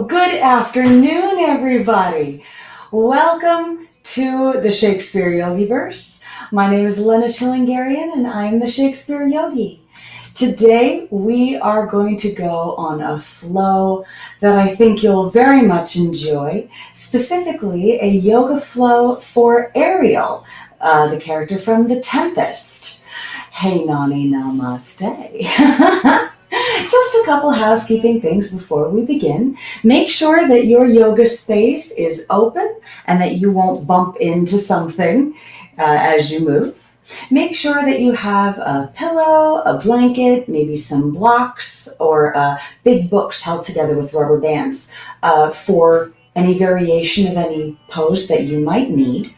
Well, good afternoon, everybody. Welcome to the Shakespeare Yogi verse. My name is Lèna Chilingerian, and I'm the Shakespeare Yogi. Today, we are going to go on a flow that I think you'll very much enjoy, specifically a yoga flow for Ariel, the character from The Tempest. Hey, Nani, namaste. Just a couple housekeeping things before we begin. Make sure that your yoga space is open and that you won't bump into something as you move. Make sure that you have a pillow, a blanket, maybe some blocks, or big books held together with rubber bands for any variation of any pose that you might need.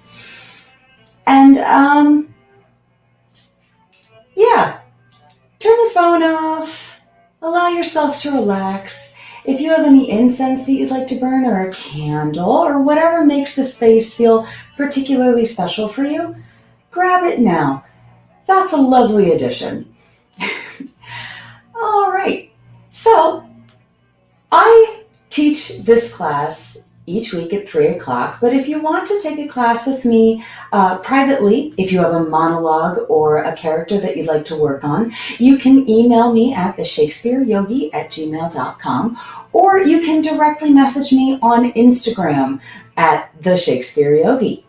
And turn the phone off. Allow yourself to relax. If you have any incense that you'd like to burn, or a candle, or whatever makes the space feel particularly special for you, grab it now. That's a lovely addition. All right, so I teach this class each week at 3 o'clock, but if you want to take a class with me privately, if you have a monologue or a character that you'd like to work on, you can email me at theshakespeareyogi@gmail.com, or you can directly message me on Instagram at theshakespeareyogi.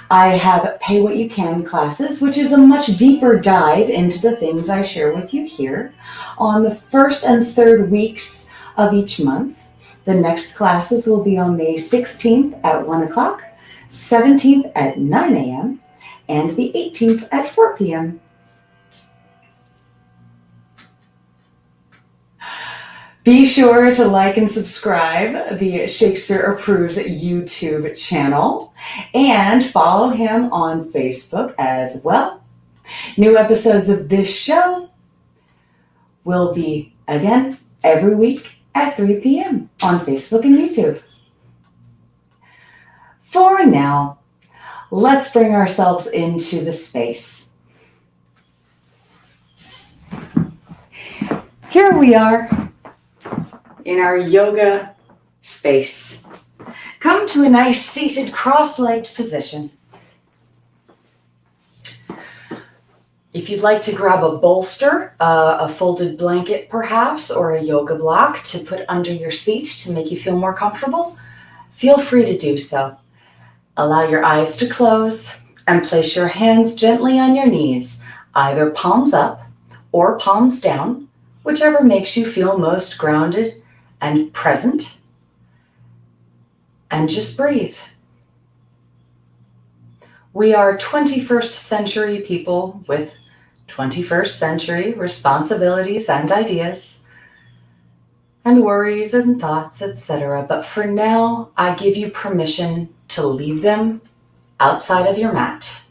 I have Pay What You Can classes, which is a much deeper dive into the things I share with you here on the first and third weeks of each month. The next classes will be on May 16th at 1 o'clock, 17th at 9 a.m., and the 18th at 4 p.m. Be sure to like and subscribe the Shakespeare Approves YouTube channel and follow him on Facebook as well. New episodes of this show will be, again, every week at 3 p.m. on Facebook and YouTube. For now, let's bring ourselves into the space. Here we are in our yoga space. Come to a nice seated cross-legged position. If you'd like to grab a bolster, a folded blanket perhaps, or a yoga block to put under your seat to make you feel more comfortable, feel free to do so. Allow your eyes to close and place your hands gently on your knees, either palms up or palms down, whichever makes you feel most grounded and present. And just breathe. We are 21st century people with 21st century responsibilities and ideas and worries and thoughts, etc. But for now, I give you permission to leave them outside of your mat.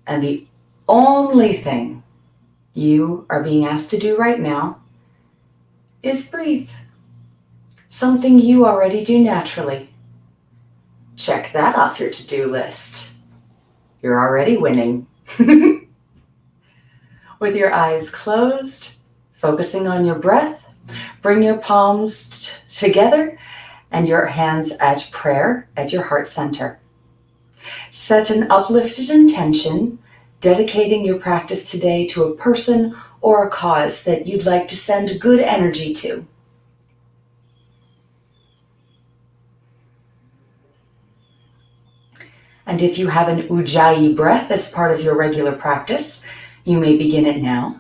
And the only thing you are being asked to do right now is breathe. Something you already do naturally. Check that off your to-do list. You're already winning. With your eyes closed, focusing on your breath, bring your palms together and your hands at prayer at your heart center. Set an uplifted intention, dedicating your practice today to a person or a cause that you'd like to send good energy to. And if you have an Ujjayi Breath as part of your regular practice, you may begin it now.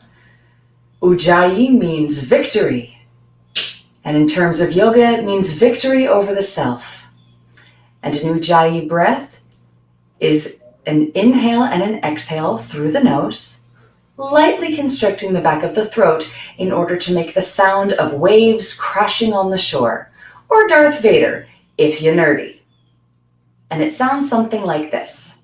Ujjayi means victory. And in terms of yoga, it means victory over the self. And an Ujjayi Breath is an inhale and an exhale through the nose, lightly constricting the back of the throat in order to make the sound of waves crashing on the shore, or Darth Vader, if you're nerdy. And it sounds something like this.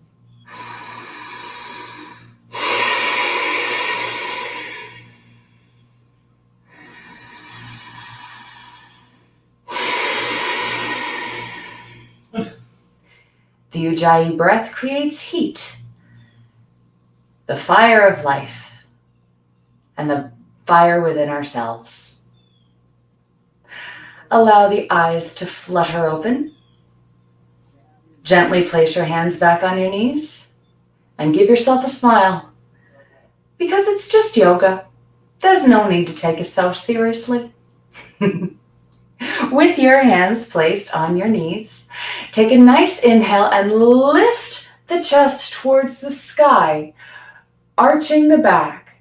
The Ujjayi Breath creates heat, the fire of life, and the fire within ourselves. Allow the eyes to flutter open. Gently place your hands back on your knees and give yourself a smile. Because it's just yoga. There's no need to take it so seriously. With your hands placed on your knees, take a nice inhale and lift the chest towards the sky, arching the back.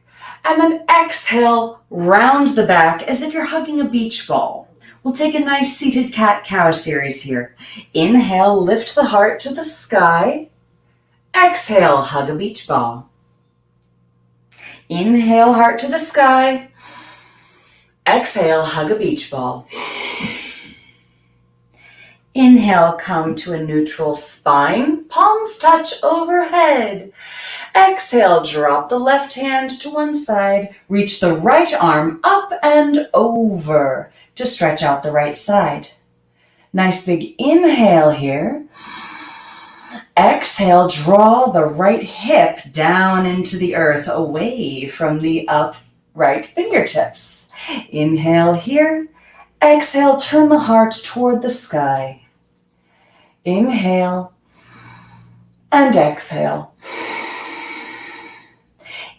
And then exhale, round the back as if you're hugging a beach ball. We'll take a nice seated cat-cow series here. Inhale, lift the heart to the sky. Exhale, hug a beach ball. Inhale, heart to the sky. Exhale, hug a beach ball. Inhale, come to a neutral spine. Palms touch overhead. Exhale, drop the left hand to one side. Reach the right arm up and over to stretch out the right side. Nice big inhale here. Exhale, draw the right hip down into the earth, away from the upright fingertips. Inhale here. Exhale, turn the heart toward the sky. Inhale and exhale.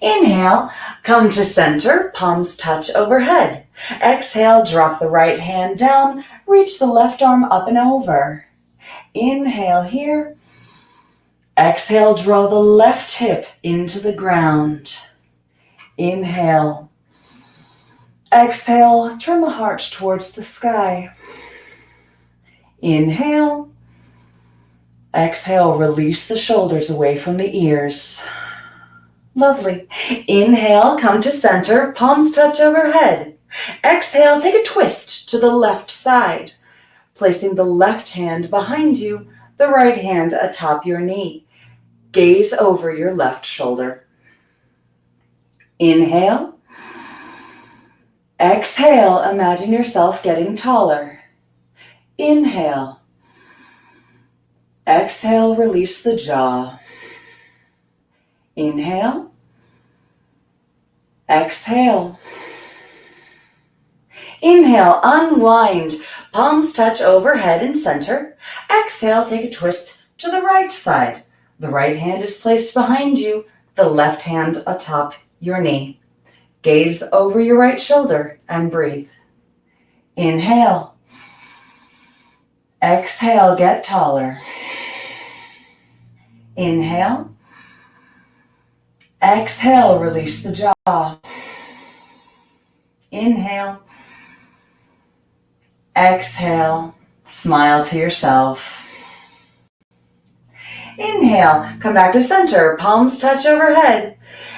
Inhale, come to center, palms touch overhead. Exhale, drop the right hand down, reach the left arm up and over. Inhale here. Exhale, draw the left hip into the ground. Inhale. Exhale, turn the heart towards the sky. Inhale. Exhale, release the shoulders away from the ears. Lovely. Inhale, come to center, palms touch overhead. Exhale, take a twist to the left side, placing the left hand behind you, the right hand atop your knee. Gaze over your left shoulder. Inhale. Exhale, imagine yourself getting taller. Inhale. Exhale, release the jaw. Inhale. Exhale. Inhale, unwind. Palms touch overhead and center. Exhale, take a twist to the right side. The right hand is placed behind you, the left hand atop your knee. Gaze over your right shoulder and breathe. Inhale. Exhale, get taller. Inhale. Exhale, release the jaw. Inhale. Exhale, smile to yourself. Inhale, come back to center, palms touch overhead.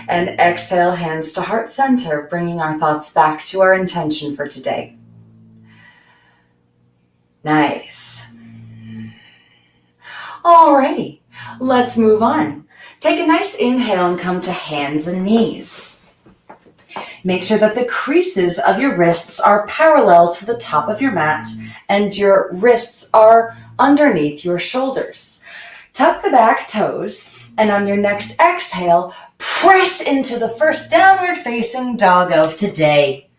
And exhale, hands to heart center, bringing our thoughts back to our intention for today. Nice. Alrighty, let's move on. Take a nice inhale and come to hands and knees. Make sure that the creases of your wrists are parallel to the top of your mat and your wrists are underneath your shoulders. Tuck the back toes, and on your next exhale, press into the first downward facing dog of today.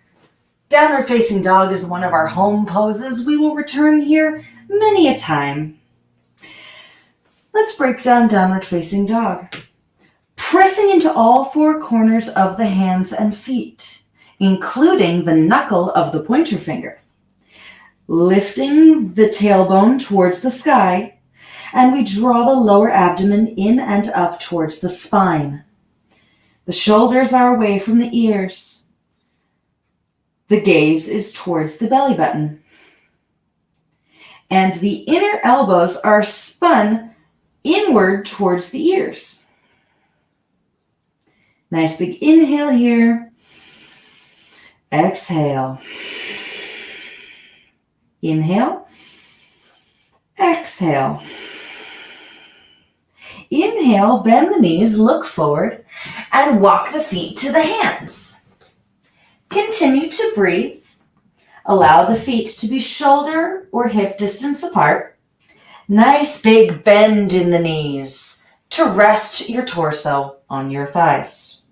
Downward facing dog is one of our home poses. We will return here many a time. Let's break down downward facing dog. Pressing into all four corners of the hands and feet, including the knuckle of the pointer finger. Lifting the tailbone towards the sky, and we draw the lower abdomen in and up towards the spine. The shoulders are away from the ears. The gaze is towards the belly button. And the inner elbows are spun inward towards the ears. Nice big inhale here. Exhale. Inhale. Exhale. Inhale, bend the knees, look forward, and walk the feet to the hands. Continue to breathe. Allow the feet to be shoulder or hip distance apart. Nice big bend in the knees to rest your torso on your thighs.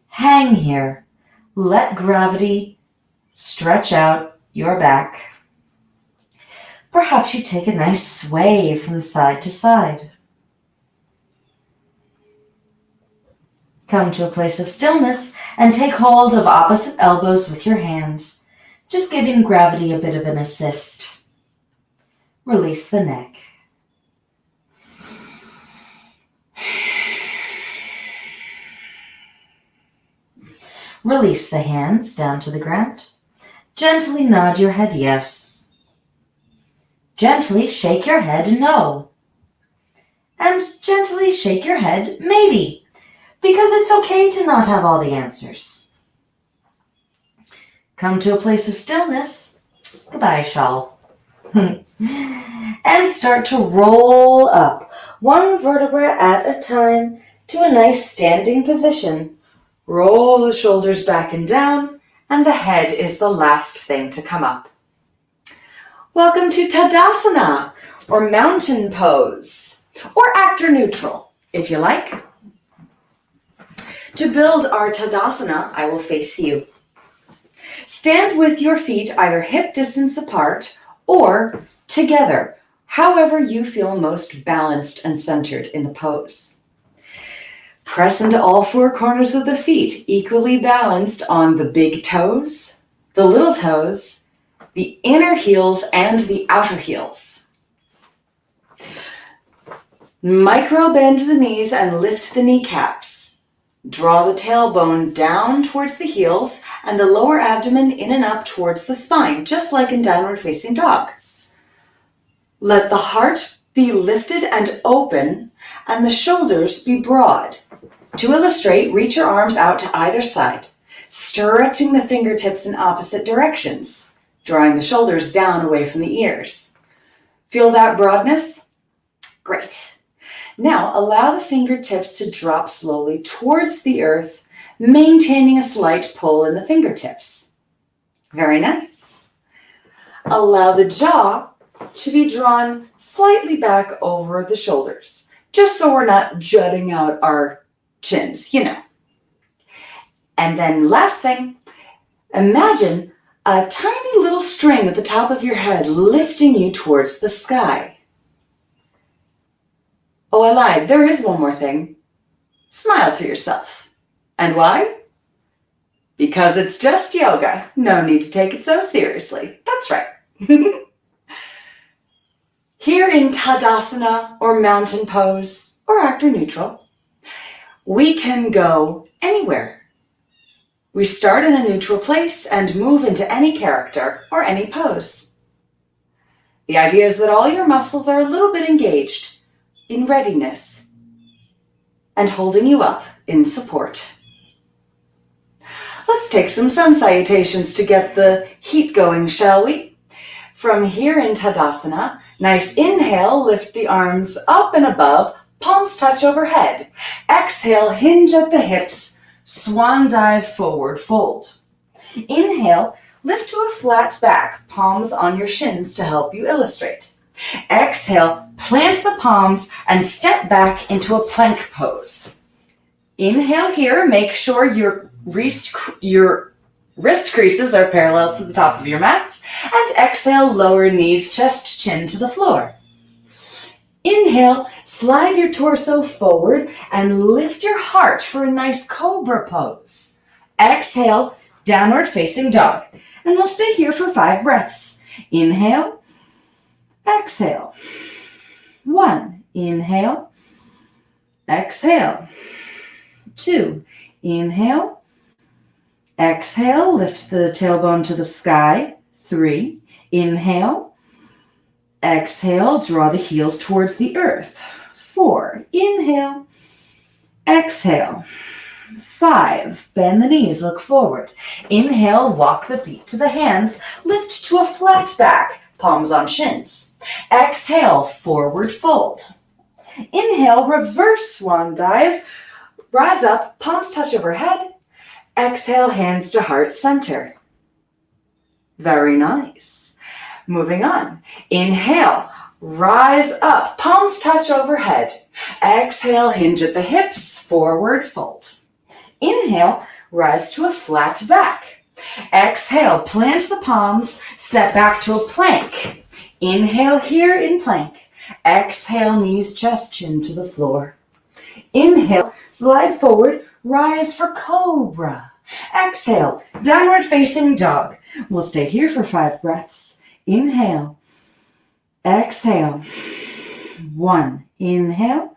Hang here. Let gravity stretch out your back. Perhaps you take a nice sway from side to side. Come to a place of stillness and take hold of opposite elbows with your hands, just giving gravity a bit of an assist. Release the neck. Release the hands down to the ground. Gently nod your head yes. Gently shake your head no. And gently shake your head maybe, because it's okay to not have all the answers. Come to a place of stillness. Goodbye, shawl. And start to roll up, one vertebra at a time, to a nice standing position. Roll the shoulders back and down, and the head is the last thing to come up. Welcome to Tadasana, or mountain pose, or actor neutral, if you like. To build our Tadasana, I will face you. Stand with your feet either hip distance apart or together, however you feel most balanced and centered in the pose. Press into all four corners of the feet, equally balanced on the big toes, the little toes, the inner heels, and the outer heels. Micro bend the knees and lift the kneecaps. Draw the tailbone down towards the heels and the lower abdomen in and up towards the spine, just like in downward facing dog. Let the heart be lifted and open and the shoulders be broad. To illustrate, reach your arms out to either side, stretching the fingertips in opposite directions, drawing the shoulders down away from the ears. Feel that broadness? Great. Now allow the fingertips to drop slowly towards the earth, maintaining a slight pull in the fingertips. Very nice. Allow the jaw to be drawn slightly back over the shoulders, just so we're not jutting out our chins, And then last thing, imagine a tiny little string at the top of your head lifting you towards the sky. Oh, I lied. There is one more thing. Smile to yourself. And why? Because it's just yoga. No need to take it so seriously. That's right. Here in Tadasana, or mountain pose, or actor neutral, we can go anywhere. We start in a neutral place and move into any character or any pose. The idea is that all your muscles are a little bit engaged, in readiness, and holding you up in support. Let's take some sun salutations to get the heat going, shall we? From here in Tadasana, nice inhale, lift the arms up and above, palms touch overhead. Exhale, hinge at the hips, swan dive, forward fold. Inhale, lift to a flat back, palms on your shins to help you illustrate. Exhale, plant the palms and step back into a plank pose. Inhale here, make sure your wrist creases are parallel to the top of your mat. And exhale, lower knees, chest, chin to the floor. Inhale, slide your torso forward and lift your heart for a nice cobra pose. Exhale, downward facing dog. And we'll stay here for 5 breaths. Inhale, exhale. 1, inhale, exhale. 2, inhale, exhale, lift the tailbone to the sky. 3, inhale, exhale, draw the heels towards the earth. 4, inhale, exhale. 5, bend the knees, look forward. Inhale, walk the feet to the hands, lift to a flat back, palms on shins. Exhale, forward fold. Inhale, reverse swan dive, rise up, palms touch overhead. Exhale, hands to heart center. Very nice. Moving on. Inhale, rise up, palms touch overhead. Exhale, hinge at the hips, forward fold. Inhale, rise to a flat back. Exhale, plant the palms, step back to a plank. Inhale here in plank. Exhale, knees, chest, chin to the floor. Inhale, slide forward, rise for cobra. Exhale, downward facing dog. We'll stay here for 5 breaths. Inhale. Exhale. 1. Inhale.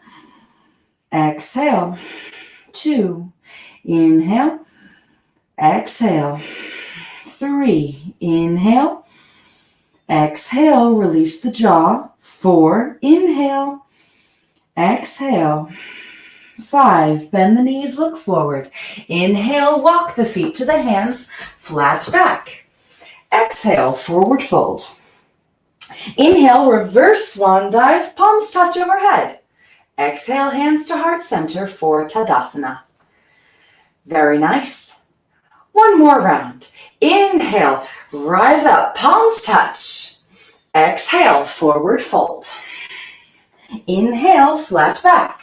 Exhale. 2. Inhale. Exhale. 3. Inhale. Exhale. Release the jaw. 4. Inhale. Exhale. 5. Bend the knees, look forward. Inhale, walk the feet to the hands, flat back. Exhale, forward fold. Inhale, reverse swan dive, palms touch overhead. Exhale, hands to heart center for Tadasana. Very nice. One more round. Inhale, rise up, palms touch. Exhale, forward fold. Inhale, flat back.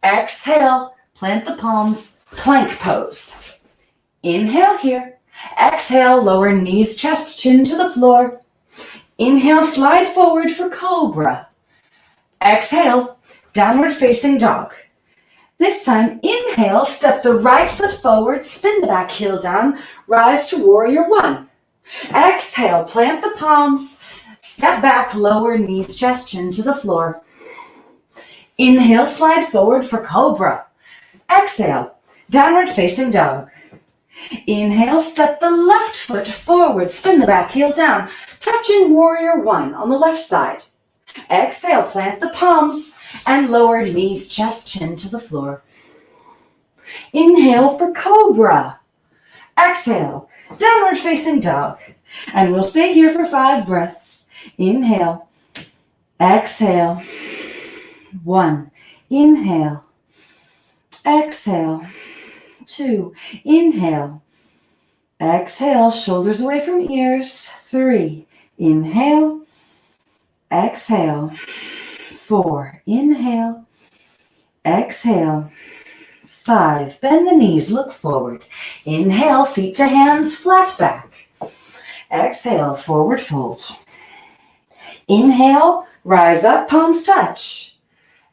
Exhale, plant the palms, plank pose. Inhale here. Exhale, lower knees, chest, chin to the floor. Inhale, slide forward for cobra. Exhale, downward facing dog. This time, inhale, step the right foot forward, spin the back heel down, rise to warrior 1. Exhale, plant the palms, step back, lower knees, chest, chin to the floor. Inhale, slide forward for cobra. Exhale, downward facing dog. Inhale, step the left foot forward, spin the back heel down, touching warrior 1 on the left side. Exhale, plant the palms and lower knees, chest, chin to the floor. Inhale for cobra. Exhale, downward facing dog. And we'll stay here for 5 breaths. Inhale. Exhale. 1. Inhale. Exhale. 2. Inhale. Exhale, shoulders away from ears. 3. Inhale. Exhale. 4. Inhale. Exhale. 5. Bend the knees, look forward. Inhale, feet to hands, flat back. Exhale, forward fold. Inhale, rise up, palms touch.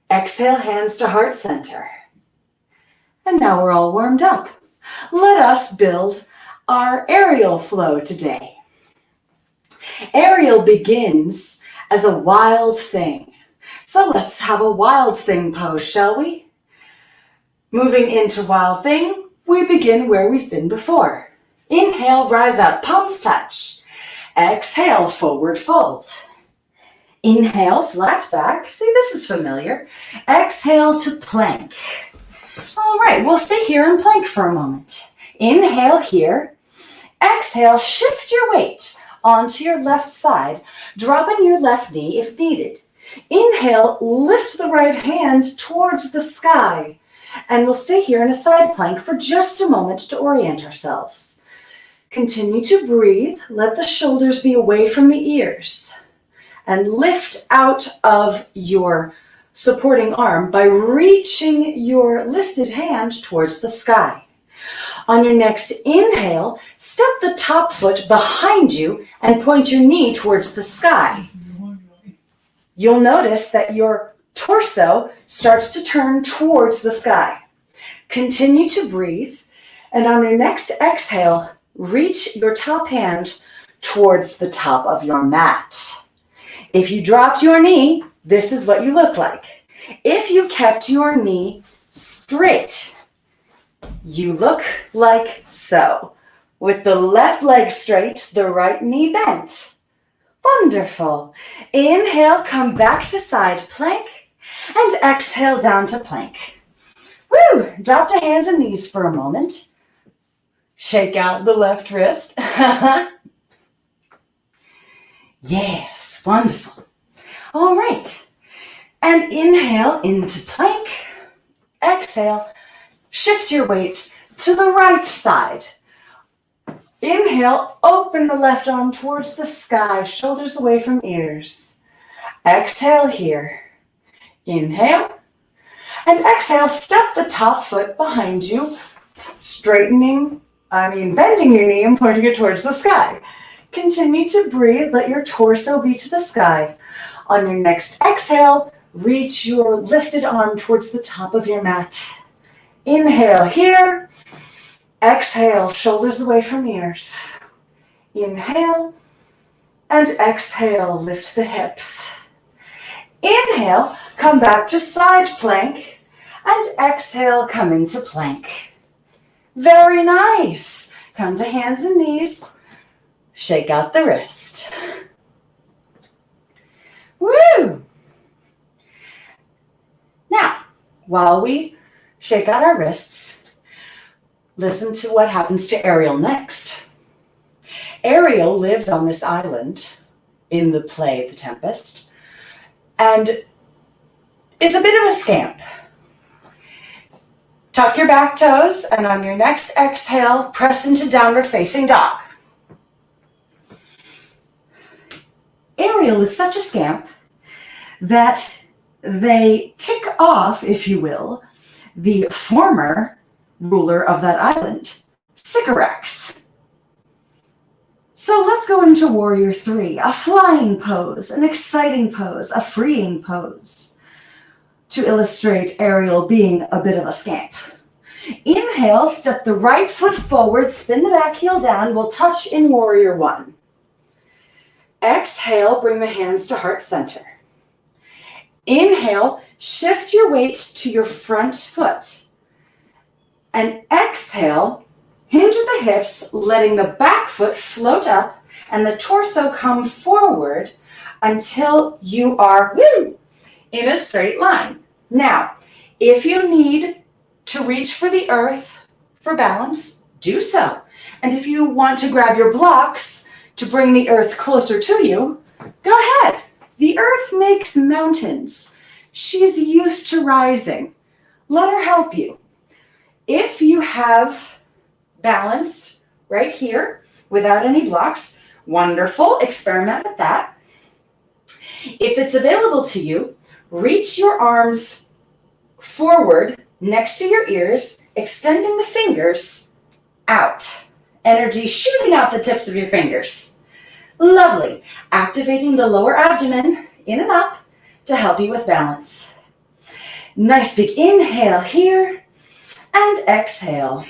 Exhale, hands to heart center. And now we're all warmed up. Let us build our aerial flow today. Aerial begins as a wild thing. So let's have a wild thing pose, shall we? Moving into wild thing, we begin where we've been before. Inhale, rise up, palms touch. Exhale, forward fold. Inhale, flat back. See, this is familiar. Exhale to plank. All right, we'll stay here in plank for a moment. Inhale here. Exhale, shift your weight onto your left side, dropping your left knee if needed. Inhale, lift the right hand towards the sky. And we'll stay here in a side plank for just a moment to orient ourselves. Continue to breathe. Let the shoulders be away from the ears. And lift out of your supporting arm by reaching your lifted hand towards the sky. On your next inhale, step the top foot behind you and point your knee towards the sky. You'll notice that your torso starts to turn towards the sky. Continue to breathe, and on your next exhale, reach your top hand towards the top of your mat. If you dropped your knee, this is what you look like. If you kept your knee straight, you look like so. With the left leg straight, the right knee bent. Wonderful. Inhale, come back to side plank, and exhale down to plank. Woo! Drop to hands and knees for a moment. Shake out the left wrist. Yes, wonderful. All right. And inhale into plank. Exhale. Shift your weight to the right side. Inhale, open the left arm towards the sky, shoulders away from ears. Exhale here. Inhale. And exhale, step the top foot behind you, bending your knee and pointing it towards the sky. Continue to breathe. Let your torso be to the sky. On your next exhale, reach your lifted arm towards the top of your mat. Inhale here. Exhale, shoulders away from ears. Inhale and exhale, lift the hips. Inhale, come back to side plank, and exhale, come into plank. Very nice. Come to hands and knees. Shake out the wrist. Woo! Now, while we shake out our wrists, listen to what happens to Ariel next. Ariel lives on this island in the play The Tempest and is a bit of a scamp. Tuck your back toes, and on your next exhale, press into downward facing dog. Ariel is such a scamp that they tick off, if you will, the former ruler of that island, Sycorax. So let's go into Warrior 3, a flying pose, an exciting pose, a freeing pose, to illustrate Ariel being a bit of a scamp. Inhale, step the right foot forward, spin the back heel down. We'll touch in Warrior 1. Exhale, bring the hands to heart center. Inhale, shift your weight to your front foot. And exhale, hinge at the hips, letting the back foot float up and the torso come forward until you are in a straight line. Now, if you need to reach for the earth for balance, do so. And if you want to grab your blocks to bring the earth closer to you, go ahead. The earth makes mountains. She's used to rising. Let her help you. If you have balance right here without any blocks, wonderful. Experiment with that. If it's available to you, reach your arms forward next to your ears, extending the fingers out. Energy shooting out the tips of your fingers. Lovely. Activating the lower abdomen in and up to help you with balance. Nice big inhale here and exhale.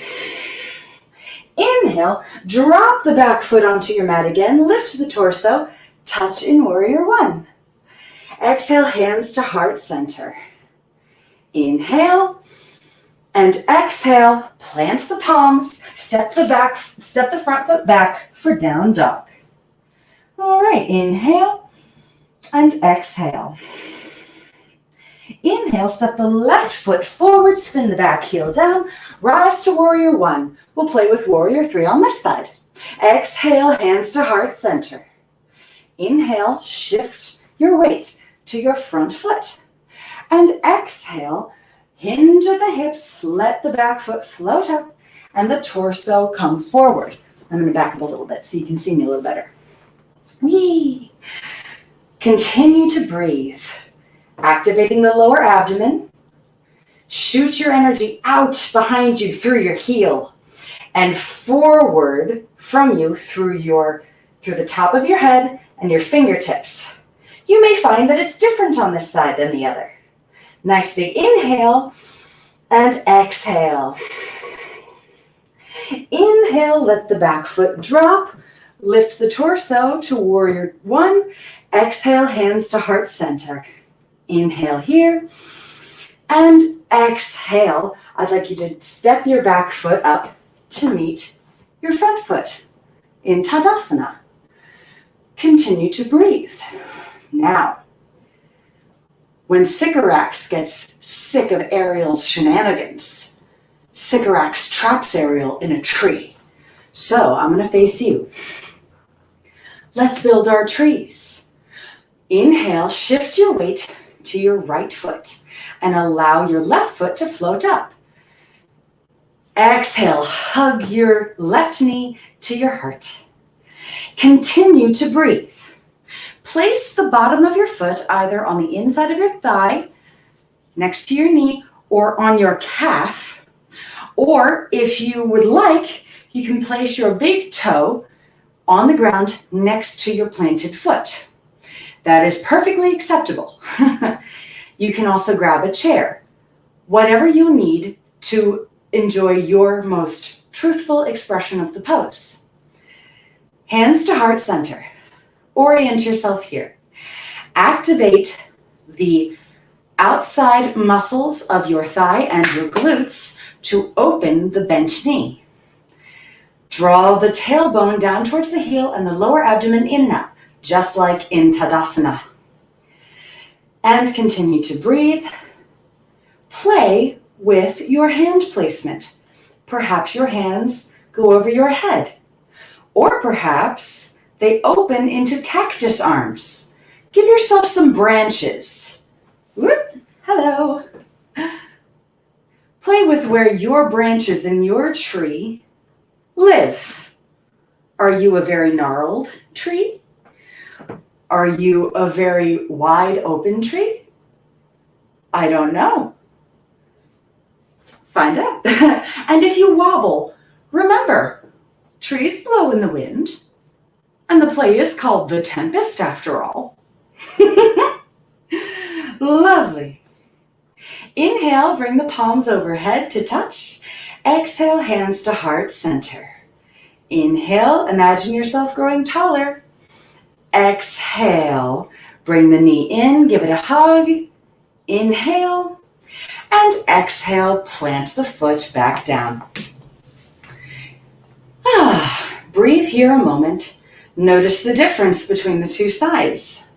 Inhale, drop the back foot onto your mat again, lift the torso, touch in Warrior 1. Exhale, hands to heart center. Inhale and exhale, plant the palms, step the front foot back for down dog. All right, inhale and exhale. Inhale, step the left foot forward, spin the back heel down, rise to Warrior 1. We'll play with Warrior 3 on this side. Exhale, hands to heart center. Inhale, shift your weight to your front foot. And exhale, hinge at the hips, let the back foot float up, and the torso come forward. I'm going to back up a little bit so you can see me a little better. Whee! Continue to breathe. Activating the lower abdomen. Shoot your energy out behind you through your heel and forward from you through the top of your head and your fingertips. You may find that it's different on this side than the other. Nice big inhale and exhale. Inhale, let the back foot drop. Lift the torso to Warrior 1. Exhale, hands to heart center. Inhale here and exhale. I'd like you to step your back foot up to meet your front foot in Tadasana. Continue to breathe. Now, when Sycorax gets sick of Ariel's shenanigans, Sycorax traps Ariel in a tree. So I'm going to face you. Let's build our trees. Inhale, shift your weight to your right foot and allow your left foot to float up. Exhale, hug your left knee to your heart. Continue to breathe. Place the bottom of your foot either on the inside of your thigh, next to your knee, or on your calf. Or if you would like, you can place your big toe on the ground next to your planted foot. That is perfectly acceptable. You can also grab a chair, whatever you need to enjoy your most truthful expression of the pose. Hands to heart center. Orient yourself here. Activate the outside muscles of your thigh and your glutes to open the bent knee. Draw the tailbone down towards the heel and the lower abdomen in and up, just like in Tadasana. And continue to breathe. Play with your hand placement. Perhaps your hands go over your head, or perhaps they open into cactus arms. Give yourself some branches. Whoop, hello. Play with where your branches in your tree live. Are you a very gnarled tree? Are you a very wide open tree? I don't know. Find out. And if you wobble, remember, trees blow in the wind, and the play is called The Tempest after all. Lovely. Inhale, bring the palms overhead to touch. Exhale, hands to heart center. Inhale, imagine yourself growing taller. Exhale, bring the knee in, give it a hug. Inhale, and exhale, plant the foot back down. Breathe here a moment. Notice the difference between the two sides.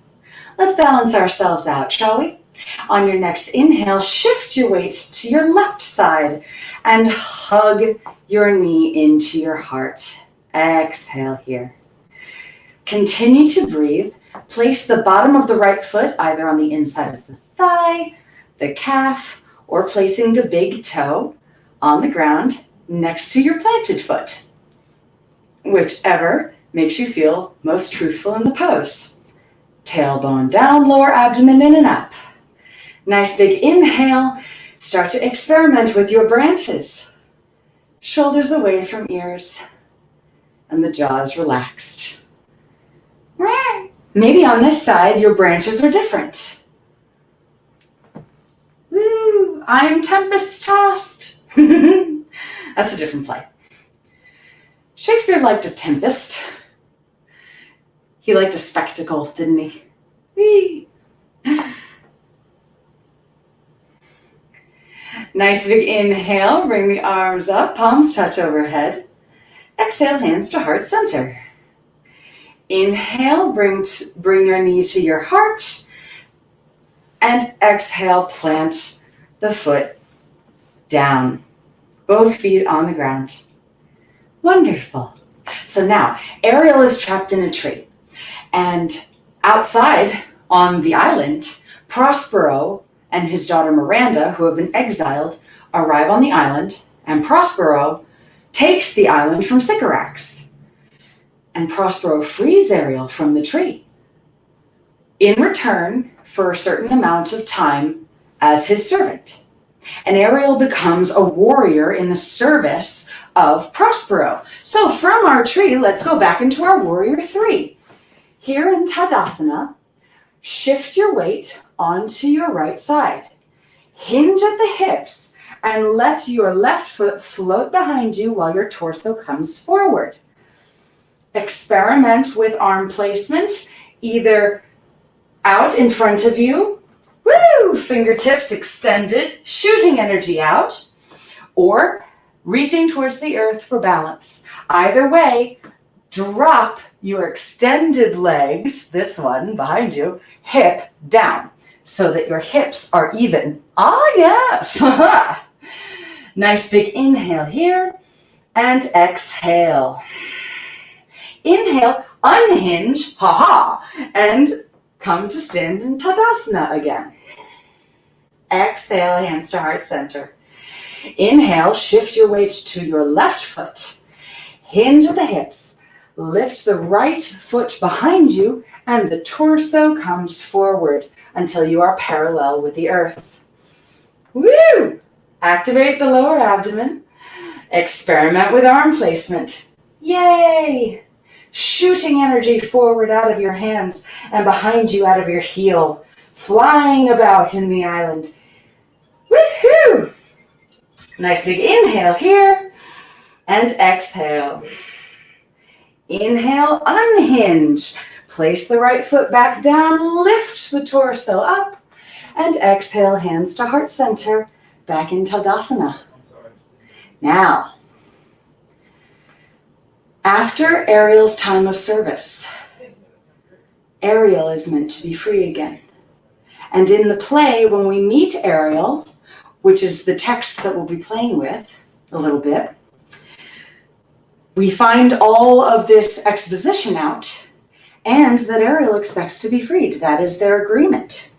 Let's balance ourselves out, shall we? On your next inhale, shift your weight to your left side and hug your knee into your heart. Exhale here. Continue to breathe. Place the bottom of the right foot either on the inside of the thigh, the calf, or placing the big toe on the ground next to your planted foot. Whichever makes you feel most truthful in the pose. Tailbone down, lower abdomen in and up. Nice big inhale. Start to experiment with your branches. Shoulders away from ears and the jaws relaxed. Maybe on this side your branches are different. Woo, I'm tempest tossed. That's a different play. Shakespeare liked a tempest. He liked a spectacle, didn't he? Whee! Nice big inhale, bring the arms up, palms touch overhead. Exhale, hands to heart center. Inhale, bring your knee to your heart. And exhale, plant the foot down. Both feet on the ground. Wonderful. So now, Ariel is trapped in a tree. And outside on the island, Prospero and his daughter Miranda, who have been exiled, arrive on the island, and Prospero takes the island from Sycorax. And Prospero frees Ariel from the tree in return for a certain amount of time as his servant. And Ariel becomes a warrior in the service of Prospero. So from our tree, let's go back into our warrior 3. Here in Tadasana, shift your weight onto your right side. Hinge at the hips and let your left foot float behind you while your torso comes forward. Experiment with arm placement, either out in front of you, woo, fingertips extended, shooting energy out, or reaching towards the earth for balance. Either way, drop your extended legs, this one behind you, hip down so that your hips are even. Ah, yes. Nice big inhale here and exhale. Inhale, unhinge, and come to stand in Tadasana again. Exhale, hands to heart center. Inhale, shift your weight to your left foot. Hinge at the hips. Lift the right foot behind you and the torso comes forward until you are parallel with the earth. Woo! Activate the lower abdomen. Experiment with arm placement. Yay! shooting energy forward out of your hands and behind you out of your heel, flying about in the island. Woohoo! Nice big inhale here, and exhale. Inhale, unhinge. Place the right foot back down, lift the torso up, and exhale, hands to heart center, back in Tadasana. Now, after Ariel's time of service, Ariel is meant to be free again. And in the play, when we meet Ariel, which is the text that we'll be playing with a little bit, we find all of this exposition out and that Ariel expects to be freed. That is their agreement.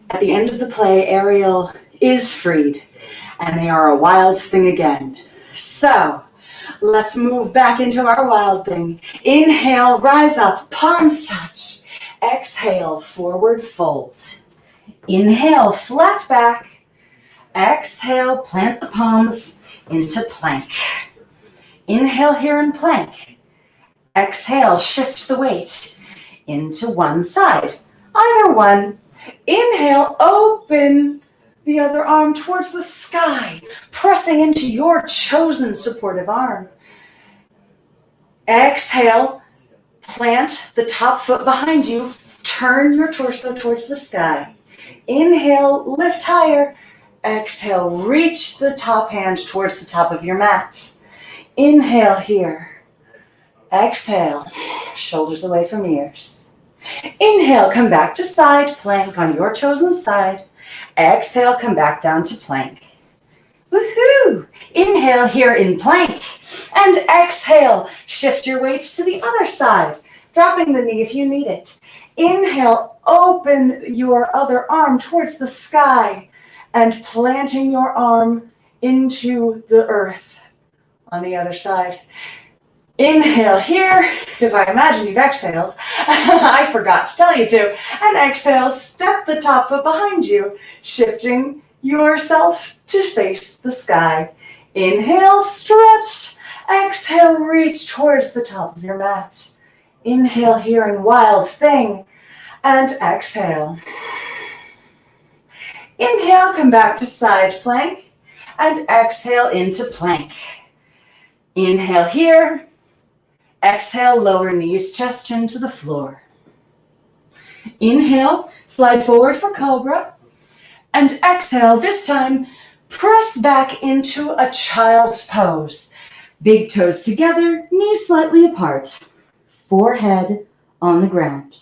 At the end of the play, Ariel is freed and they are a wild thing again. So let's move back into our wild thing. Inhale, rise up, palms touch. Exhale, forward fold. Inhale, flat back. Exhale, plant the palms into plank. Inhale here in plank. Exhale, shift the weight into one side. Either one. Inhale, open the other arm towards the sky, pressing into your chosen supportive arm. Exhale, plant the top foot behind you. Turn your torso towards the sky. Inhale, lift higher. Exhale, reach the top hand towards the top of your mat. Inhale here. Exhale, shoulders away from ears. Inhale, come back to side plank on your chosen side. Exhale, come back down to plank. Woohoo! Inhale here in plank. And exhale, shift your weight to the other side, dropping the knee if you need it. Inhale, open your other arm towards the sky and planting your arm into the earth on the other side. Inhale here, because I imagine you've exhaled. I forgot to tell you to. And exhale, step the top foot behind you, shifting yourself to face the sky. Inhale, stretch. Exhale, reach towards the top of your mat. Inhale here in wild thing. And exhale. Inhale, come back to side plank. And exhale into plank. Inhale here. Exhale, lower knees, chest, chin to the floor. Inhale, slide forward for cobra. And exhale, this time, press back into a child's pose. Big toes together, knees slightly apart. Forehead on the ground.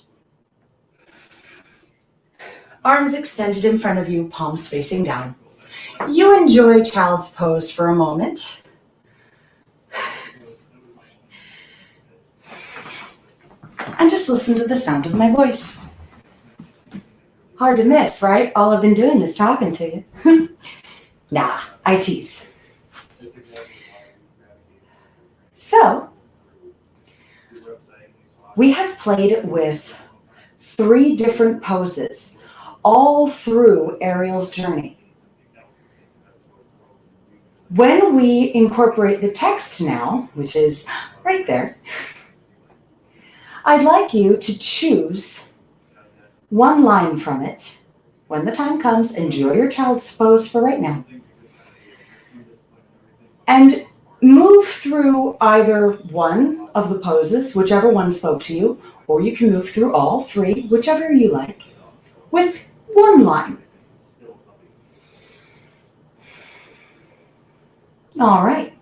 Arms extended in front of you, palms facing down. You enjoy child's pose for a moment. And just listen to the sound of my voice. Hard to miss, right? All I've been doing is talking to you. Nah, I tease. So, we have played with 3 different poses all through Ariel's journey. When we incorporate the text now, which is right there, I'd like you to choose one line from it. When the time comes, enjoy your child's pose for right now. And move through either one of the poses, whichever one spoke to you, or you can move through all 3, whichever you like, with one line. All right.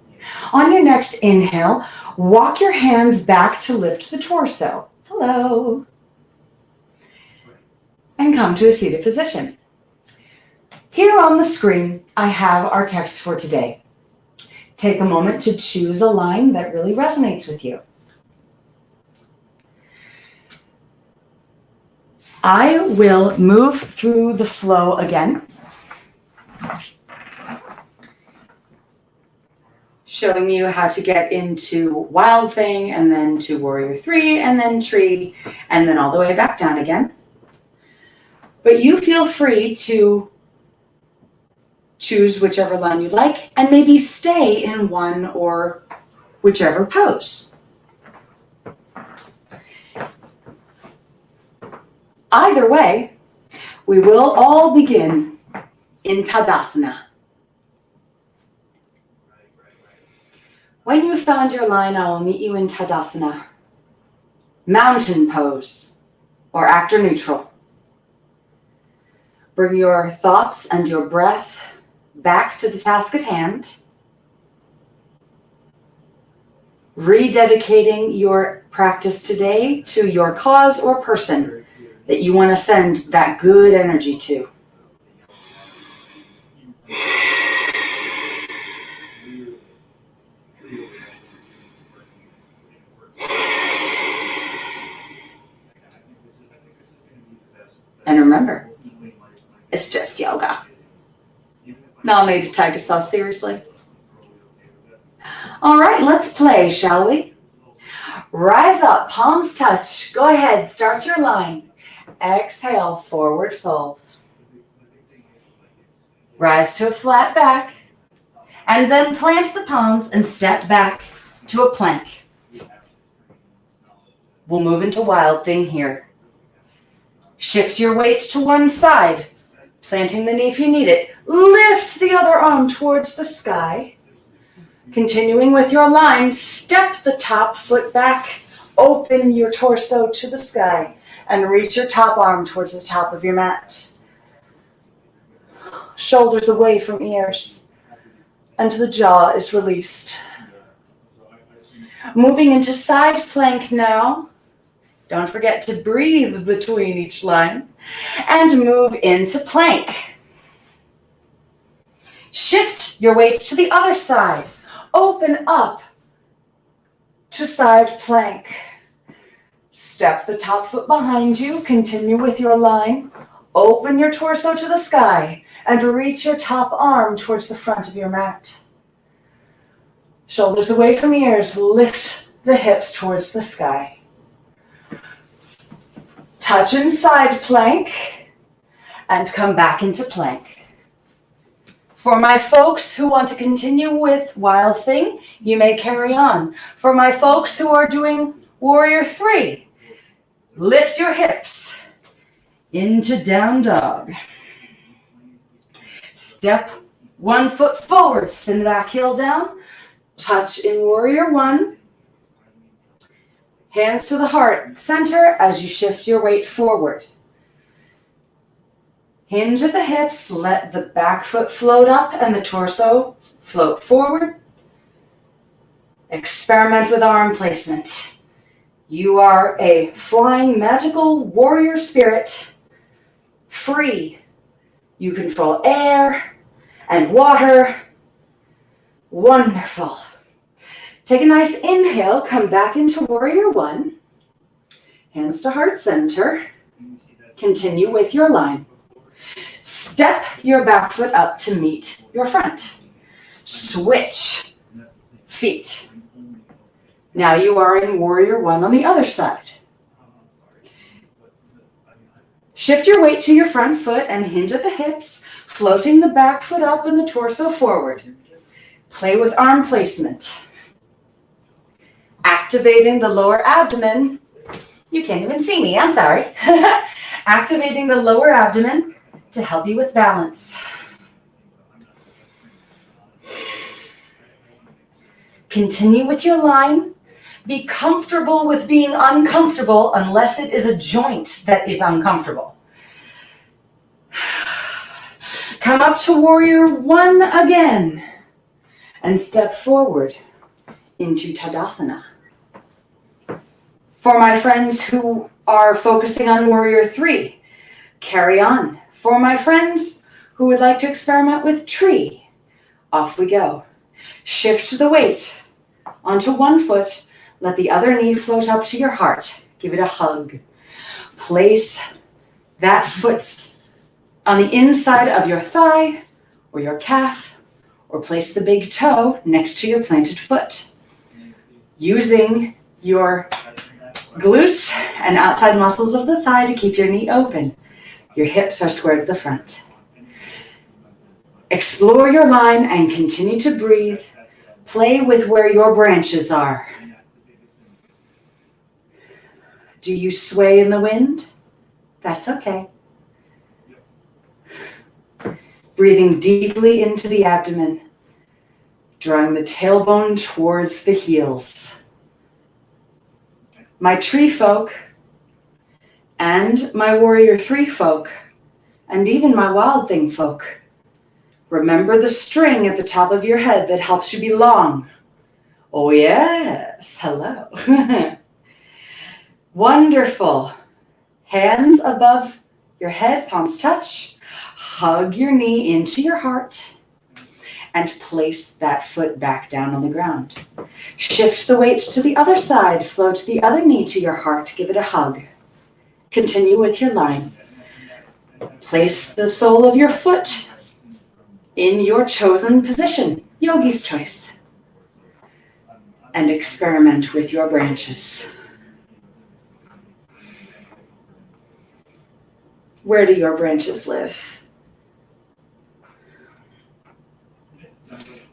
On your next inhale, walk your hands back to lift the torso. Hello. And come to a seated position. Here on the screen, I have our text for today. Take a moment to choose a line that really resonates with you. I will move through the flow again, showing you how to get into Wild Thing, and then to Warrior 3, and then Tree, and then all the way back down again. But you feel free to choose whichever line you like, and maybe stay in one or whichever pose. Either way, we will all begin in Tadasana. When you've found your line, I will meet you in Tadasana, Mountain Pose, or actor neutral. Bring your thoughts and your breath back to the task at hand, rededicating your practice today to your cause or person that you want to send that good energy to. And remember, it's just yoga. Not made to take yourself seriously. All right, let's play, shall we? Rise up, palms touch. Go ahead, start your line. Exhale, forward fold. Rise to a flat back. And then plant the palms and step back to a plank. We'll move into wild thing here. Shift your weight to one side, planting the knee if you need it. Lift the other arm towards the sky. Continuing with your line, step the top foot back, open your torso to the sky, and reach your top arm towards the top of your mat. Shoulders away from ears, and the jaw is released. Moving into side plank now. Don't forget to breathe between each line, and move into plank. Shift your weight to the other side. Open up to side plank. Step the top foot behind you. Continue with your line. Open your torso to the sky and reach your top arm towards the front of your mat. Shoulders away from ears. Lift the hips towards the sky. Touch in side plank and come back into plank. For my folks who want to continue with Wild Thing, you may carry on. For my folks who are doing Warrior 3, lift your hips into Down Dog. Step one foot forward, spin the back heel down. Touch in Warrior 1. Hands to the heart center as you shift your weight forward. Hinge at the hips, let the back foot float up and the torso float forward. Experiment with arm placement. You are a flying magical warrior spirit, free. You control air and water. Wonderful. Take a nice inhale, come back into Warrior 1. Hands to heart center. Continue with your line. Step your back foot up to meet your front. Switch feet. Now you are in Warrior 1 on the other side. Shift your weight to your front foot and hinge at the hips, floating the back foot up and the torso forward. Play with arm placement. Activating the lower abdomen. You can't even see me, I'm sorry. Activating the lower abdomen to help you with balance. Continue with your line. Be comfortable with being uncomfortable unless it is a joint that is uncomfortable. Come up to Warrior 1 again and step forward into Tadasana. For my friends who are focusing on Warrior 3, carry on. For my friends who would like to experiment with tree, off we go. Shift the weight onto one foot. Let the other knee float up to your heart. Give it a hug. Place that foot on the inside of your thigh or your calf, or place the big toe next to your planted foot. Using your glutes and outside muscles of the thigh to keep your knee open. Your hips are squared to the front. Explore your line and continue to breathe. Play with where your branches are. Do you sway in the wind? That's okay. Breathing deeply into the abdomen, drawing the tailbone towards the heels. My tree folk and my warrior 3 folk, and even my wild thing folk, remember the string at the top of your head that helps you belong. Oh yes, hello. Wonderful. Hands above your head, palms touch. Hug your knee into your heart and place that foot back down on the ground. Shift the weight to the other side. Float the other knee to your heart. Give it a hug. Continue with your line. Place the sole of your foot in your chosen position, yogi's choice, and experiment with your branches. Where do your branches live?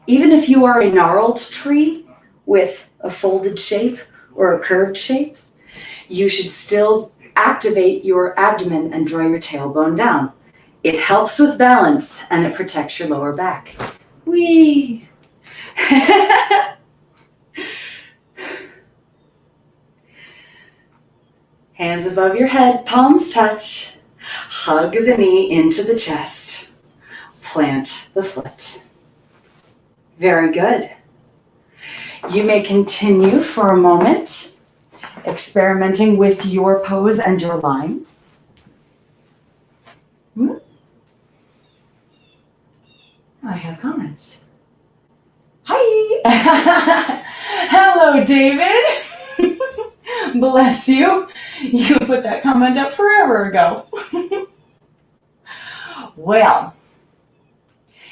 Even if you are a gnarled tree with a folded shape or a curved shape, you should still activate your abdomen and draw your tailbone down. It helps with balance and it protects your lower back. Whee! Hands above your head, palms touch. Hug the knee into the chest. Plant the foot. Very good. You may continue for a moment, experimenting with your pose and your line. I have comments. Hi! Hello, David! Bless you. You put that comment up forever ago. Well,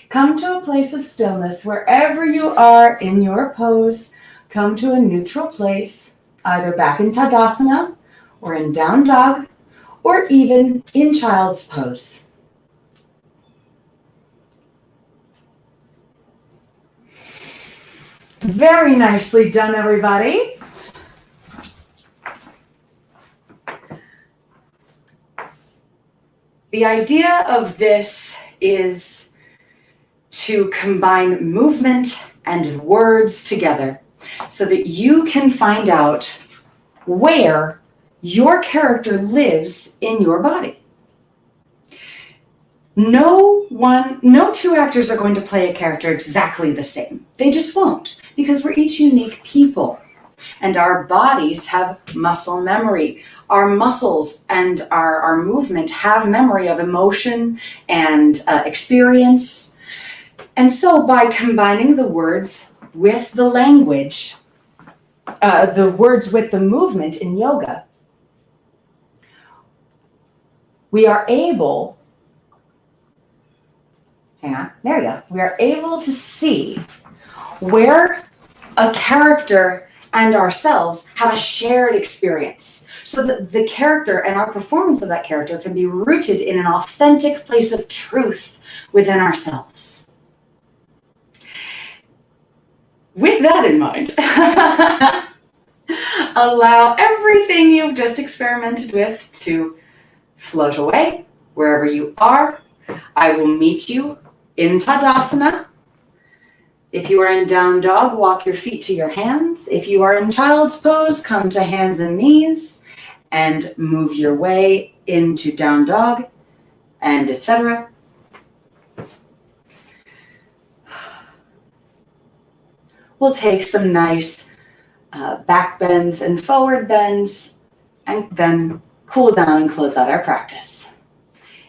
come to a place of stillness wherever you are in your pose. Come to a neutral place, either back in Tadasana or in down dog or even in child's pose. Very nicely done, everybody. The idea of this is to combine movement and words together so that you can find out where your character lives in your body. No two actors are going to play a character exactly the same. They just won't, because we're each unique people. And our bodies have muscle memory. Our muscles and our movement have memory of emotion and experience. And so by combining the words with the language, the words with the movement in yoga, we are able, hang on, there you go. We are able to see where a character and ourselves have a shared experience, so that the character and our performance of that character can be rooted in an authentic place of truth within ourselves. With that in mind, allow everything you've just experimented with to float away wherever you are. I will meet you in Tadasana. If you are in down dog, walk your feet to your hands. If you are in child's pose, come to hands and knees and move your way into down dog, and etc. We'll take some nice back bends and forward bends, and then cool down and close out our practice.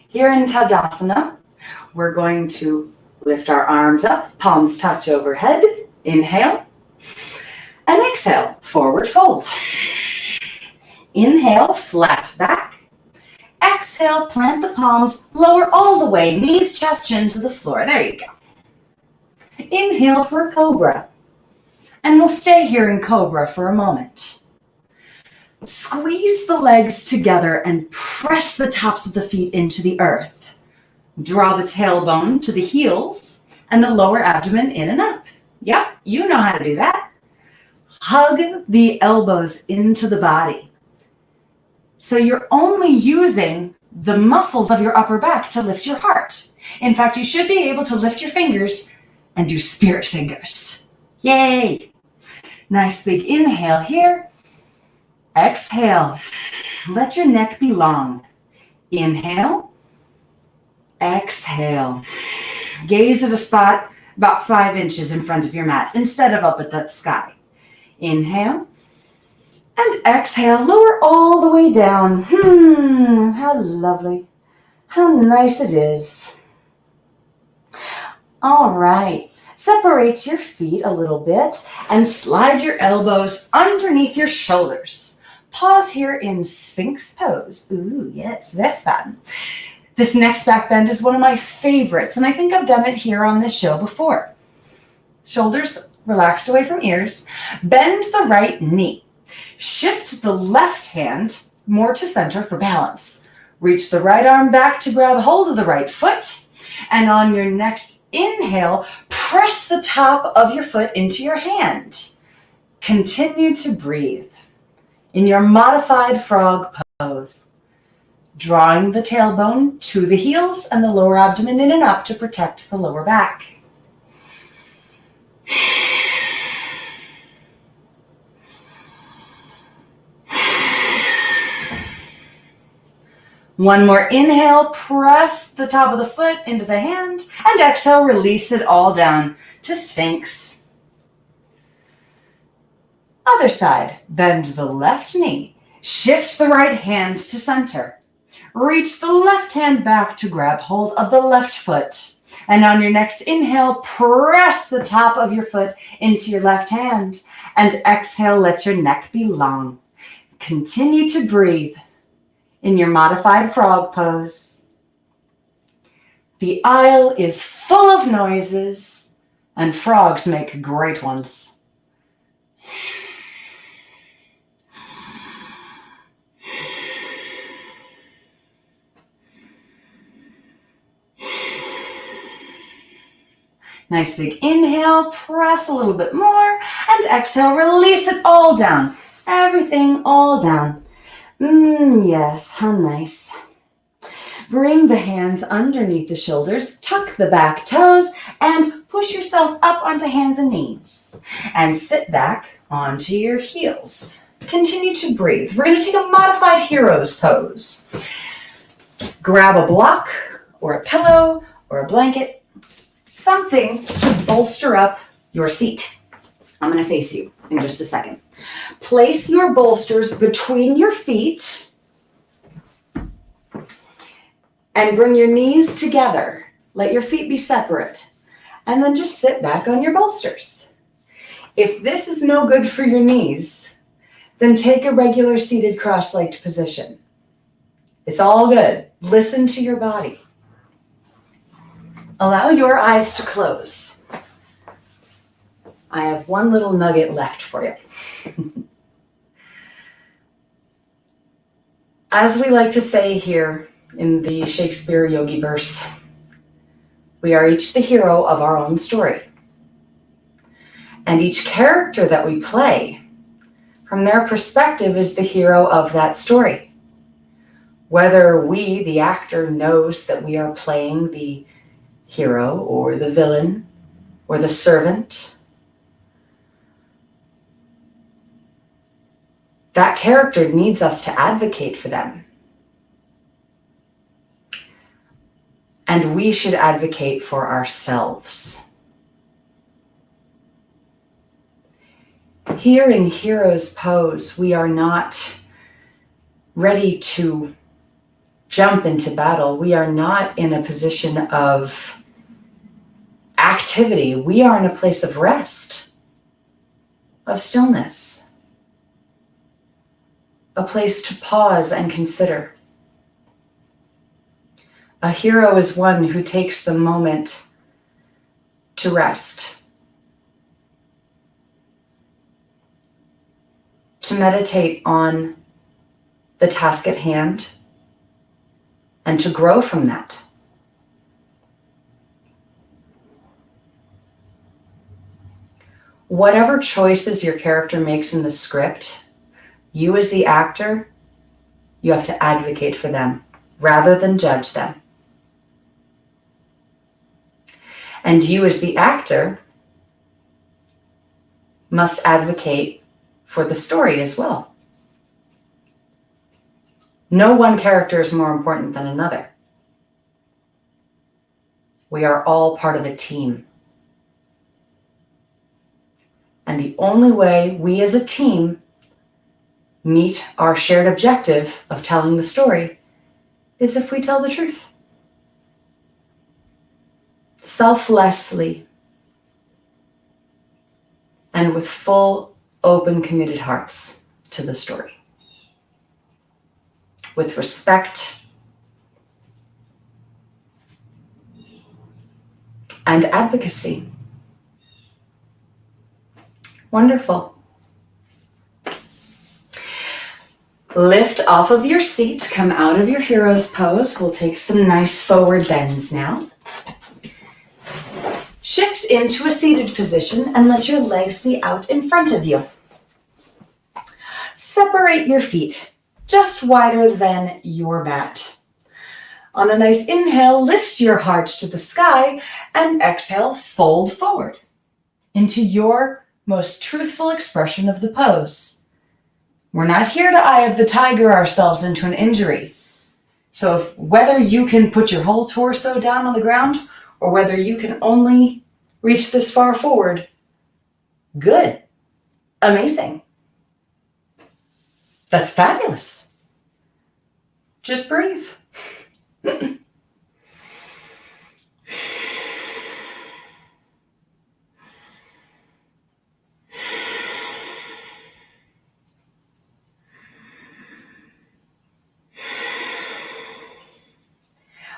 Here in Tadasana, we're going to lift our arms up, palms touch overhead. Inhale. And exhale, forward fold. Inhale, flat back. Exhale, plant the palms, lower all the way, knees, chest, chin to the floor. There you go. Inhale for Cobra. And we'll stay here in Cobra for a moment. Squeeze the legs together and press the tops of the feet into the earth. Draw the tailbone to the heels and the lower abdomen in and up. Yep, you know how to do that. Hug the elbows into the body. So you're only using the muscles of your upper back to lift your heart. In fact, you should be able to lift your fingers and do spirit fingers. Yay! Nice big inhale here. Exhale. Let your neck be long. Inhale. Exhale. Gaze at a spot about 5 inches in front of your mat instead of up at that sky. Inhale. And exhale. Lower all the way down. How lovely. How nice it is. All right. Separate your feet a little bit and slide your elbows underneath your shoulders. Pause here in Sphinx Pose. Ooh, yeah, it's very fun. This next back bend is one of my favorites, and I think I've done it here on this show before. Shoulders relaxed away from ears. Bend the right knee. Shift the left hand more to center for balance. Reach the right arm back to grab hold of the right foot. And on your next inhale, press the top of your foot into your hand. Continue to breathe in your modified frog pose, drawing the tailbone to the heels and the lower abdomen in and up to protect the lower back. One more inhale, press the top of the foot into the hand, and exhale, release it all down to Sphinx. Other side, bend the left knee, shift the right hand to center. Reach the left hand back to grab hold of the left foot. And on your next inhale, press the top of your foot into your left hand, and exhale, let your neck be long. Continue to breathe in your modified frog pose. The aisle is full of noises, and frogs make great ones. Nice big inhale, press a little bit more, and exhale, release it all down. Everything all down. Yes, how nice. Bring the hands underneath the shoulders, tuck the back toes, and push yourself up onto hands and knees. And sit back onto your heels. Continue to breathe. We're going to take a modified hero's pose. Grab a block or a pillow or a blanket, something to bolster up your seat. I'm going to face you in just a second. Place your bolsters between your feet and bring your knees together. Let your feet be separate. And then just sit back on your bolsters. If this is no good for your knees, then take a regular seated cross-legged position. It's all good. Listen to your body. Allow your eyes to close. I have one little nugget left for you. As we like to say here in the Shakespeare Yogi verse, we are each the hero of our own story. And each character that we play, from their perspective, is the hero of that story. Whether we, the actor, knows that we are playing the hero or the villain or the servant, that character needs us to advocate for them. And we should advocate for ourselves. Here in Hero's Pose, we are not ready to jump into battle. We are not in a position of activity. We are in a place of rest, of stillness. A place to pause and consider. A hero is one who takes the moment to rest, to meditate on the task at hand, and to grow from that. Whatever choices your character makes in the script, you as the actor, you have to advocate for them rather than judge them. And you as the actor must advocate for the story as well. No one character is more important than another. We are all part of a team. And the only way we as a team meet our shared objective of telling the story is if we tell the truth. Selflessly and with full, open, committed hearts to the story. With respect and advocacy. Wonderful. Lift off of your seat, come out of your hero's pose. We'll take some nice forward bends now. Shift into a seated position and let your legs be out in front of you. Separate your feet just wider than your mat. On a nice inhale, lift your heart to the sky and exhale, fold forward into your most truthful expression of the pose. We're not here to eye of the tiger ourselves into an injury. So whether you can put your whole torso down on the ground or whether you can only reach this far forward, good, amazing. That's fabulous. Just breathe.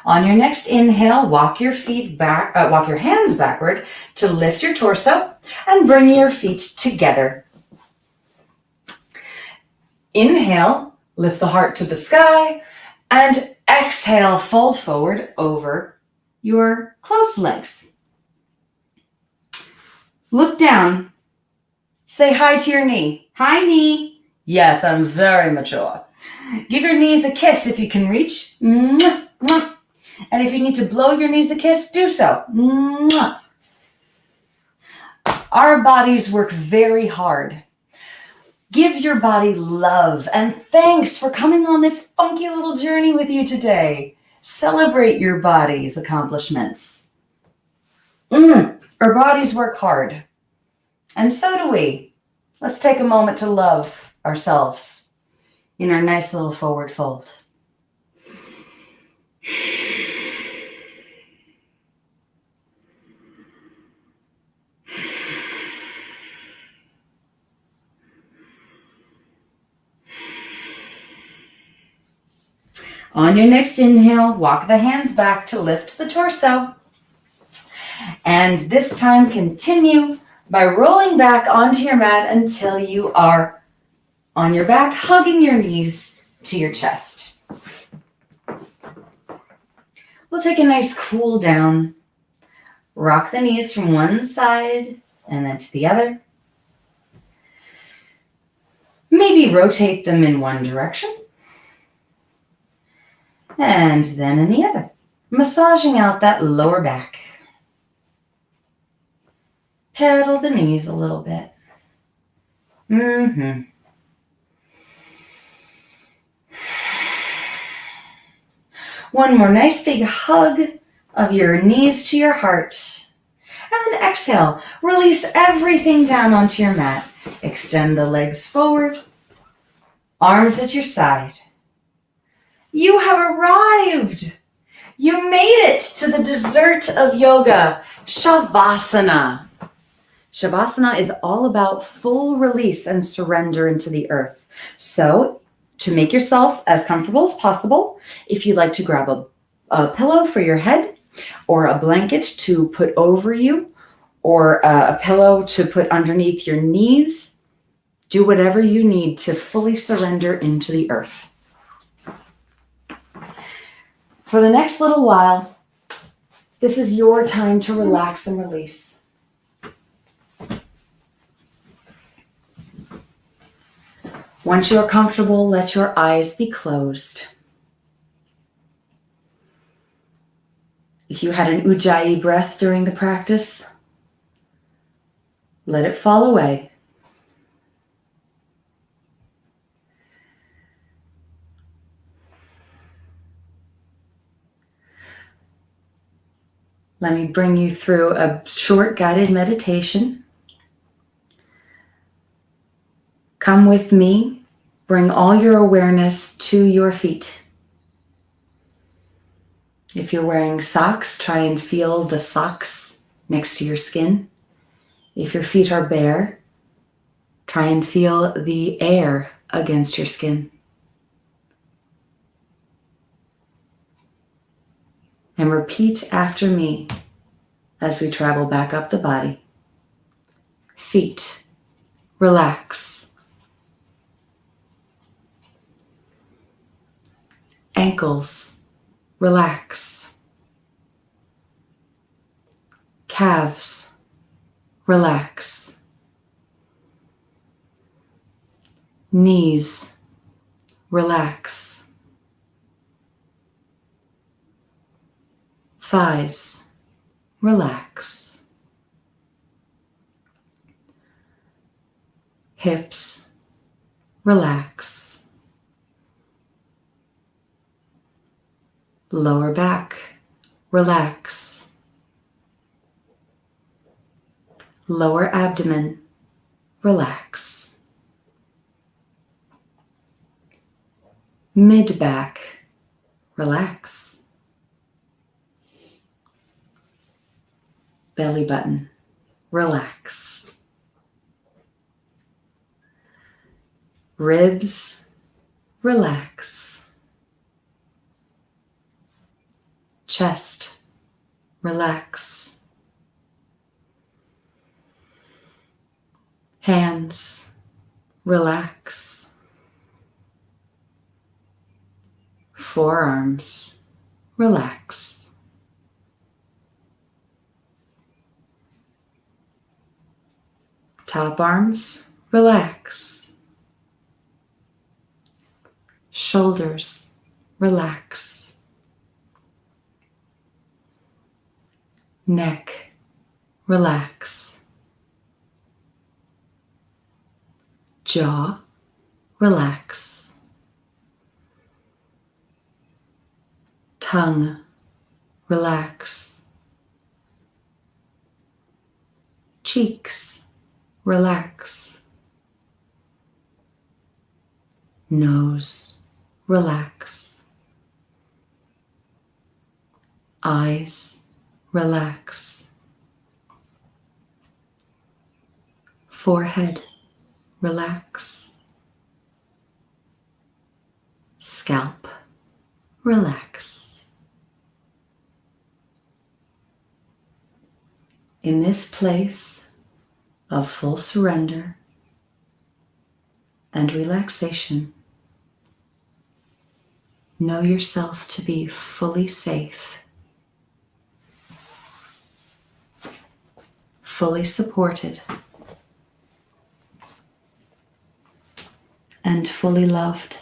On your next inhale, walk your hands backward to lift your torso and bring your feet together. Inhale, lift the heart to the sky, and exhale, fold forward over your closed legs. Look down. Say hi to your knee. Hi, knee. Yes, I'm very mature. Give your knees a kiss if you can reach. Mwah, mwah. And if you need to blow your knees a kiss, do so. Mwah. Our bodies work very hard. Give your body love and thanks for coming on this funky little journey with you today. Celebrate your body's accomplishments. Our bodies work hard. And so do we. Let's take a moment to love ourselves in our nice little forward fold. On your next inhale, walk the hands back to lift the torso. And this time continue by rolling back onto your mat until you are on your back, hugging your knees to your chest. We'll take a nice cool down. Rock the knees from one side and then to the other. Maybe rotate them in one direction. And then in the other, massaging out that lower back. Pedal the knees a little bit. One more nice big hug of your knees to your heart. And then exhale, release everything down onto your mat. Extend the legs forward, arms at your side. You have arrived. You made it to the dessert of yoga, Shavasana. Shavasana is all about full release and surrender into the earth. So to make yourself as comfortable as possible, if you'd like to grab a pillow for your head or a blanket to put over you or a pillow to put underneath your knees, do whatever you need to fully surrender into the earth. For the next little while, this is your time to relax and release. Once you're comfortable, let your eyes be closed. If you had an Ujjayi breath during the practice, let it fall away. Let me bring you through a short guided meditation. Come with me. Bring all your awareness to your feet. If you're wearing socks, try and feel the socks next to your skin. If your feet are bare, try and feel the air against your skin. And repeat after me as we travel back up the body. Feet, relax. Ankles, relax. Calves, relax. Knees, relax. Thighs, relax. Hips, relax. Lower back, relax. Lower abdomen, relax. Mid back, relax. Belly button, relax. Ribs, relax. Chest, relax. Hands, relax. Forearms, relax. Top arms, relax. Shoulders, relax. Neck, relax. Jaw, relax. Tongue, relax. Cheeks, relax. Nose, relax. Eyes, relax. Forehead, relax. Scalp, relax. In this place of full surrender and relaxation, know yourself to be fully safe, fully supported, and fully loved.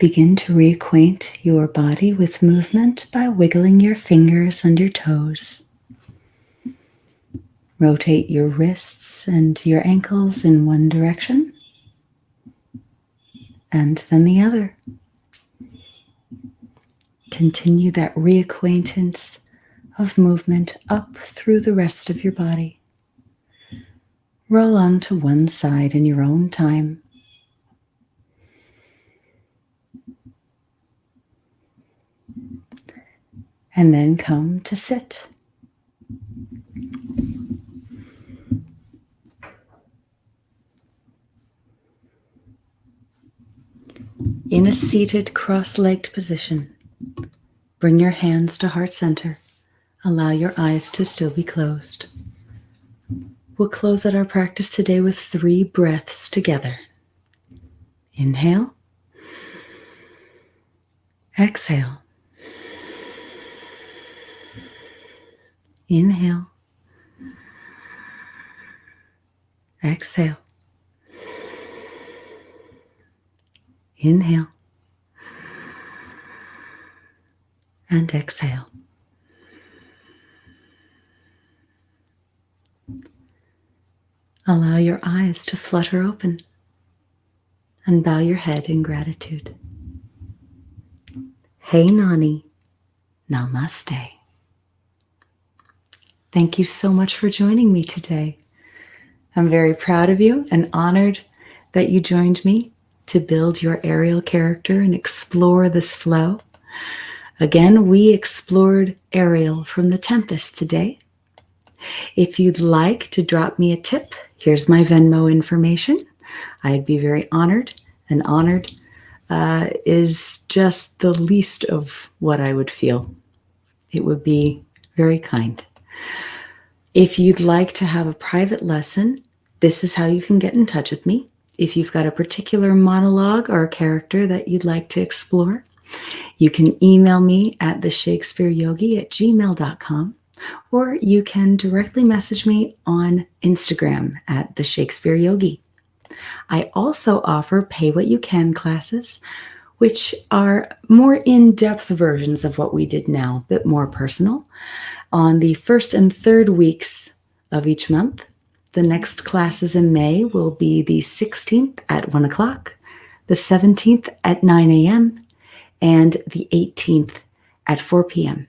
Begin to reacquaint your body with movement by wiggling your fingers and your toes. Rotate your wrists and your ankles in one direction and then the other. Continue that reacquaintance of movement up through the rest of your body. Roll on to one side in your own time. And then come to sit. In a seated cross-legged position, bring your hands to heart center. Allow your eyes to still be closed. We'll close out our practice today with 3 breaths together. Inhale. Exhale. Inhale. Exhale. Inhale. And exhale. Allow your eyes to flutter open and bow your head in gratitude. Hey Nani, Namaste. Thank you so much for joining me today. I'm very proud of you and honored that you joined me to build your aerial character and explore this flow. Again, we explored Ariel from The Tempest today. If you'd like to drop me a tip, here's my Venmo information. I'd be very honored, and honored is just the least of what I would feel. It would be very kind. If you'd like to have a private lesson, this is how you can get in touch with me. If you've got a particular monologue or a character that you'd like to explore, you can email me at theshakespeareyogi@gmail.com, or you can directly message me on Instagram at theshakespeareyogi. I also offer Pay What You Can classes, which are more in-depth versions of what we did now, a bit more personal. On the 1st and 3rd weeks of each month, the next classes in May will be the 16th at 1 o'clock, the 17th at 9 a.m., and the 18th at 4 p.m.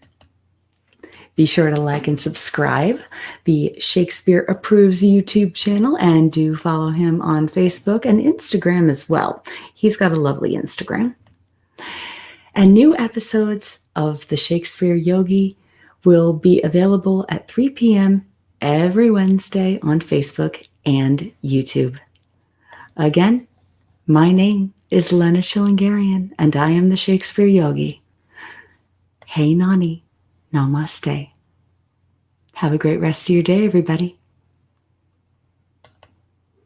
Be sure to like and subscribe the Shakespeare Approves YouTube channel, and do follow him on Facebook and Instagram as well. He's got a lovely Instagram. And new episodes of the Shakespeare Yogi will be available at 3 p.m. every Wednesday on Facebook and YouTube. Again, my name is Lèna Chilingerian, and I am the Shakespeare Yogi. Hey Nani, Namaste. Have a great rest of your day, everybody.